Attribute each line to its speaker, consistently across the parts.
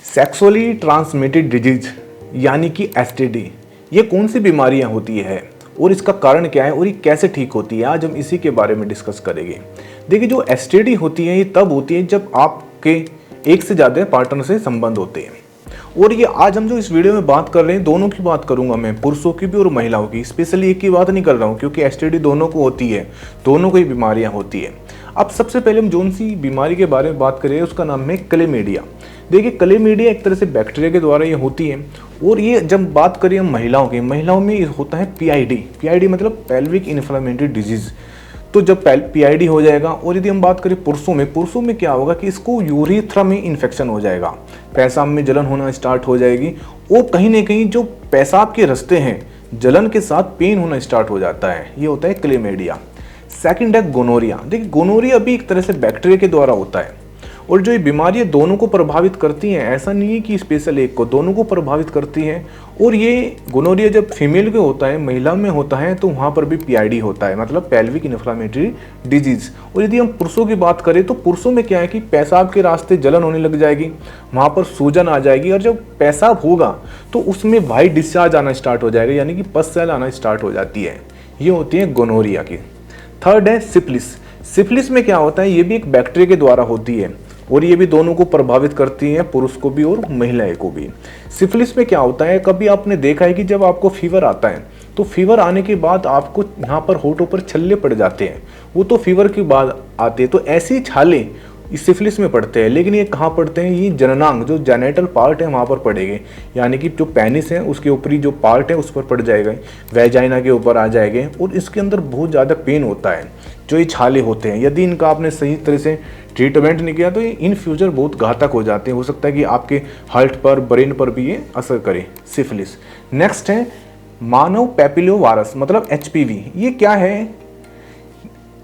Speaker 1: Sexually transmitted disease यानी कि STD, ये कौन सी बीमारियां होती है और इसका कारण क्या है और ये कैसे ठीक होती है, आज हम इसी के बारे में डिस्कस करेंगे। देखिए, जो एसटीडी होती है ये तब होती है जब आपके एक से ज़्यादा पार्टनर से संबंध होते हैं। और ये आज हम जो इस वीडियो में बात कर रहे हैं, दोनों की बात करूंगा मैं, पुरुषों की भी और महिलाओं की। स्पेशली एक की बात नहीं कर रहा हूँ क्योंकि एसटीडी दोनों को होती है, दोनों को ही बीमारियां होती है। अब सबसे पहले हम जोन सी बीमारी के बारे में बात करें, उसका नाम है क्लेमीडिया। देखिए, क्लेमीडिया एक तरह से बैक्टीरिया के द्वारा ये होती है। और ये जब बात करें हम महिलाओं की, महिलाओं में होता है पीआईडी मतलब पेल्विक इन्फ्लेमेटरी डिजीज। तो जब पीआईडी हो जाएगा, और यदि हम बात करें पुरुषों में क्या होगा कि इसको यूरेथ्रा में इन्फेक्शन हो जाएगा, पेशाब में जलन होना स्टार्ट हो जाएगी, और कहीं ना कहीं जो पेशाब के रास्ते हैं जलन के साथ पेन होना स्टार्ट हो जाता है। ये होता है क्लेमीडिया। सेकंड है गोनोरिया। देखिए, गोनोरिया भी एक तरह से बैक्टीरिया के द्वारा होता है, और जो ये बीमारियां दोनों को प्रभावित करती हैं, ऐसा नहीं है कि स्पेशल एक को, दोनों को प्रभावित करती हैं। और ये गोनोरिया जब फीमेल को होता है, महिला में होता है, तो वहाँ पर भी पीआईडी होता है, मतलब पेल्विक इन्फ्लेमेटरी डिजीज। और यदि हम पुरुषों की बात करें तो पुरुषों में क्या है कि पेशाब के रास्ते जलन होने लग जाएगी, वहाँ पर सूजन आ जाएगी, और जब पेशाब होगा तो उसमें वाइट डिस्चार्ज आना स्टार्ट हो जाएगा, यानी कि पस सेल आना स्टार्ट हो जाती है। ये होती है गोनोरिया की। थर्ड है सिफिलिस। सिफिलिस में क्या होता है, ये भी एक बैक्टीरिया के द्वारा होती है, और ये भी दोनों को प्रभावित करती है, पुरुष को भी और महिलाएं को भी। सिफिलिस में क्या होता है, कभी आपने देखा है कि जब आपको फीवर आता है तो फीवर आने के बाद आपको यहाँ पर होठों पर छल्ले पड़ जाते हैं, वो तो फीवर के बाद आते हैं। तो ऐसे छाले इस सिफिलिस में पड़ते हैं, लेकिन ये कहाँ पड़ते हैं, ये जननांग जो जेनेटल पार्ट है वहाँ पर पड़ेंगे, यानी कि जो पेनिस है उसके ऊपरी जो पार्ट है उस पर पड़ जाएगा, वेजाइना के ऊपर आ जाएंगे, और इसके अंदर बहुत ज़्यादा पेन होता है जो ये छाले होते हैं। यदि इनका आपने सही तरह से ट्रीटमेंट नहीं किया तो ये इन फ्यूचर बहुत घातक हो जाते हैं, हो सकता है कि आपके हार्ट पर, ब्रेन पर भी ये असर करे, सिफिलिस। नेक्स्ट है मानव पैपिलोवायरस मतलब एचपीवी। ये क्या है,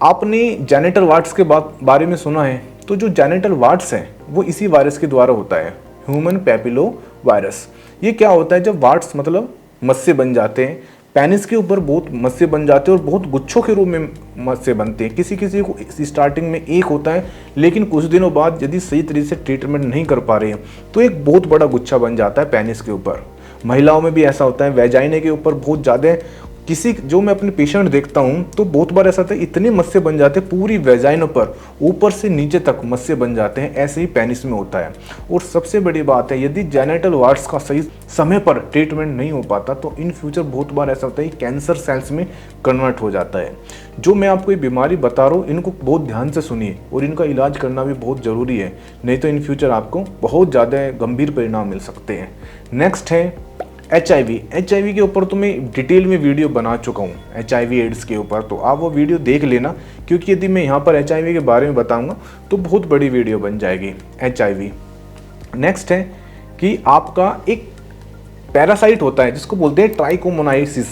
Speaker 1: आपने जेनिटल वार्ड्स के बारे में सुना है, तो जो जेनिटल वार्ड्स हैं वो इसी वायरस के द्वारा होता है, ह्यूमन पैपिलो वायरस। ये क्या होता है, जब वार्ड्स मतलब मस्से बन जाते हैं, पेनिस के ऊपर बहुत मस्से बन जाते हैं और बहुत गुच्छों के रूप में मस्से बनते हैं। किसी किसी को स्टार्टिंग में एक होता है, लेकिन कुछ दिनों बाद यदि सही तरीके से ट्रीटमेंट नहीं कर पा रहे हैं तो एक बहुत बड़ा गुच्छा बन जाता है पेनिस के ऊपर। महिलाओं में भी ऐसा होता है, वेजाइने के ऊपर बहुत ज़्यादा, किसी जो मैं अपने पेशेंट देखता हूँ तो बहुत बार ऐसा होता है, इतने मस्से बन जाते हैं पूरी वेजाइनों पर, ऊपर से नीचे तक मस्से बन जाते हैं। ऐसे ही पेनिस में होता है। और सबसे बड़ी बात है, यदि जेनिटल वार्ड्स का सही समय पर ट्रीटमेंट नहीं हो पाता तो इन फ्यूचर बहुत बार ऐसा होता है कैंसर सेल्स में कन्वर्ट हो जाता है। जो मैं आपको ये बीमारी बता रहा हूँ, इनको बहुत ध्यान से सुनिए, और इनका इलाज करना भी बहुत ज़रूरी है, नहीं तो इन फ्यूचर आपको बहुत ज़्यादा गंभीर परिणाम मिल सकते हैं। नेक्स्ट है HIV के ऊपर तो मैं डिटेल में वीडियो बना चुका हूँ, HIV एड्स के ऊपर, तो आप वो वीडियो देख लेना, क्योंकि यदि मैं यहाँ पर HIV के बारे में बताऊँगा तो बहुत बड़ी वीडियो बन जाएगी HIV। नेक्स्ट है कि आपका एक पैरासाइट होता है जिसको बोलते हैं ट्राइकोमोनाइसिस।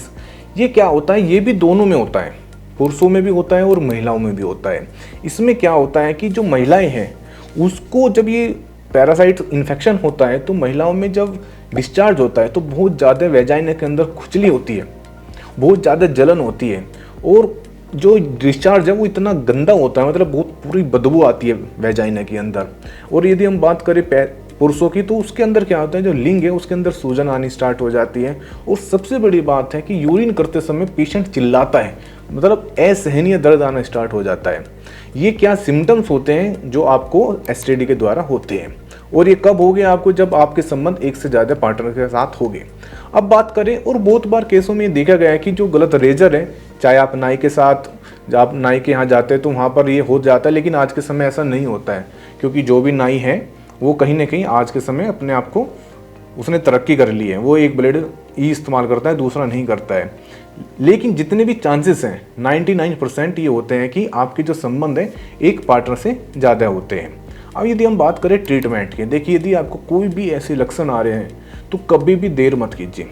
Speaker 1: ये क्या होता है, ये भी दोनों में होता है, पुरुषों में भी होता है और महिलाओं में भी होता है। इसमें क्या होता है कि जो महिलाएं हैं उसको जब ये पैरासाइट इन्फेक्शन होता है तो महिलाओं में जब डिस्चार्ज होता है तो बहुत ज़्यादा वेजाइना के अंदर खुजली होती है, बहुत ज़्यादा जलन होती है, और जो डिस्चार्ज है वो इतना गंदा होता है, मतलब बहुत पूरी बदबू आती है वेजाइना के अंदर। और यदि हम बात करें पुरुषों की, तो उसके अंदर क्या होता है, जो लिंग है उसके अंदर सूजन आनी स्टार्ट हो जाती है। और सबसे बड़ी बात है कि यूरिन करते समय पेशेंट चिल्लाता है, मतलब असहनीय दर्द आना स्टार्ट हो जाता है। ये क्या सिम्टम्स होते हैं जो आपको एसटीडी के द्वारा होते हैं, और ये कब हो गया आपको, जब आपके संबंध एक से ज़्यादा पार्टनर के साथ हो गए। अब बात करें, और बहुत बार केसों में देखा गया है कि जो गलत रेजर है, चाहे आप नाई के साथ, जब आप नाई के यहाँ जाते हैं तो वहाँ पर ये हो जाता है, लेकिन आज के समय ऐसा नहीं होता है, क्योंकि जो भी नाई है वो कहीं ना कहीं आज के समय अपने आप को उसने तरक्की कर ली है, वो एक ब्लेड ही इस्तेमाल करता है, दूसरा नहीं करता है। लेकिन जितने भी चांसेस हैं 99% ये होते हैं कि आपके जो संबंध है एक पार्टनर से ज़्यादा होते हैं। अब यदि हम बात करें ट्रीटमेंट की, देखिए, यदि आपको कोई भी ऐसे लक्षण आ रहे हैं तो कभी भी देर मत कीजिए,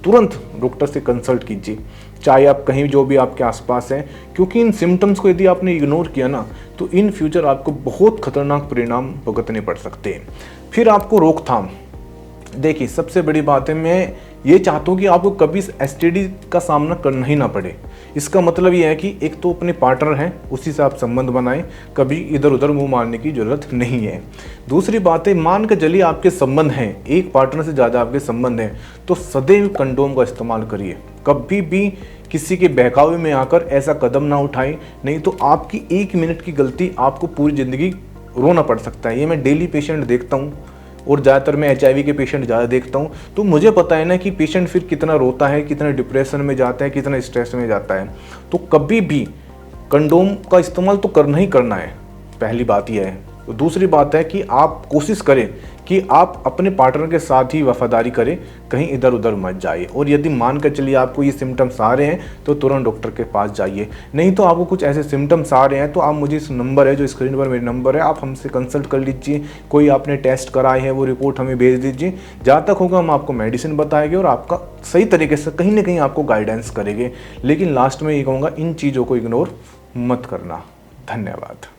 Speaker 1: तुरंत डॉक्टर से कंसल्ट कीजिए, चाहे आप कहीं जो भी आपके आसपास हैं, क्योंकि इन सिम्टम्स को यदि आपने इग्नोर किया ना तो इन फ्यूचर आपको बहुत खतरनाक परिणाम भुगतने पड़ सकते हैं। फिर आपको रोकथाम, देखिए सबसे बड़ी बात है, मैं ये चाहता हूँ कि आपको कभी इस एसटीडी का सामना करना ही ना पड़े। इसका मतलब ये है कि एक तो अपने पार्टनर हैं, उसी से आप संबंध बनाएं, कभी इधर उधर मुंह मारने की ज़रूरत नहीं है। दूसरी बात है, मान के चलिए आपके संबंध हैं, एक पार्टनर से ज़्यादा आपके संबंध हैं, तो सदैव कंडोम का इस्तेमाल करिए। कभी भी किसी के बहकावे में आकर ऐसा कदम ना उठाएं, नहीं तो आपकी 1 मिनट की गलती आपको पूरी ज़िंदगी रोना पड़ सकता है। ये मैं डेली पेशेंट देखता हूँ, और ज़्यादातर मैं HIV के पेशेंट ज़्यादा देखता हूँ, तो मुझे पता है ना कि पेशेंट फिर कितना रोता है, कितना डिप्रेशन में जाता है, कितना स्ट्रेस में जाता है। तो कभी भी कंडोम का इस्तेमाल तो करना ही करना है, पहली बात यह है। तो दूसरी बात है कि आप कोशिश करें कि आप अपने पार्टनर के साथ ही वफादारी करें, कहीं इधर उधर मत जाइए। और यदि मान कर चलिए आपको ये सिम्टम्स आ रहे हैं तो तुरंत डॉक्टर के पास जाइए। नहीं तो आपको कुछ ऐसे सिम्टम्स आ रहे हैं तो आप मुझे इस नंबर है जो स्क्रीन पर मेरा नंबर है, आप हमसे कंसल्ट कर लीजिए। कोई आपने टेस्ट कराए हैं वो रिपोर्ट हमें भेज दीजिए। जहाँ तक होगा हम आपको मेडिसिन बताएंगे और आपका सही तरीके से कहीं ना कहीं आपको गाइडेंस करेंगे। लेकिन लास्ट में ये कहूँगा, इन चीज़ों को इग्नोर मत करना। धन्यवाद।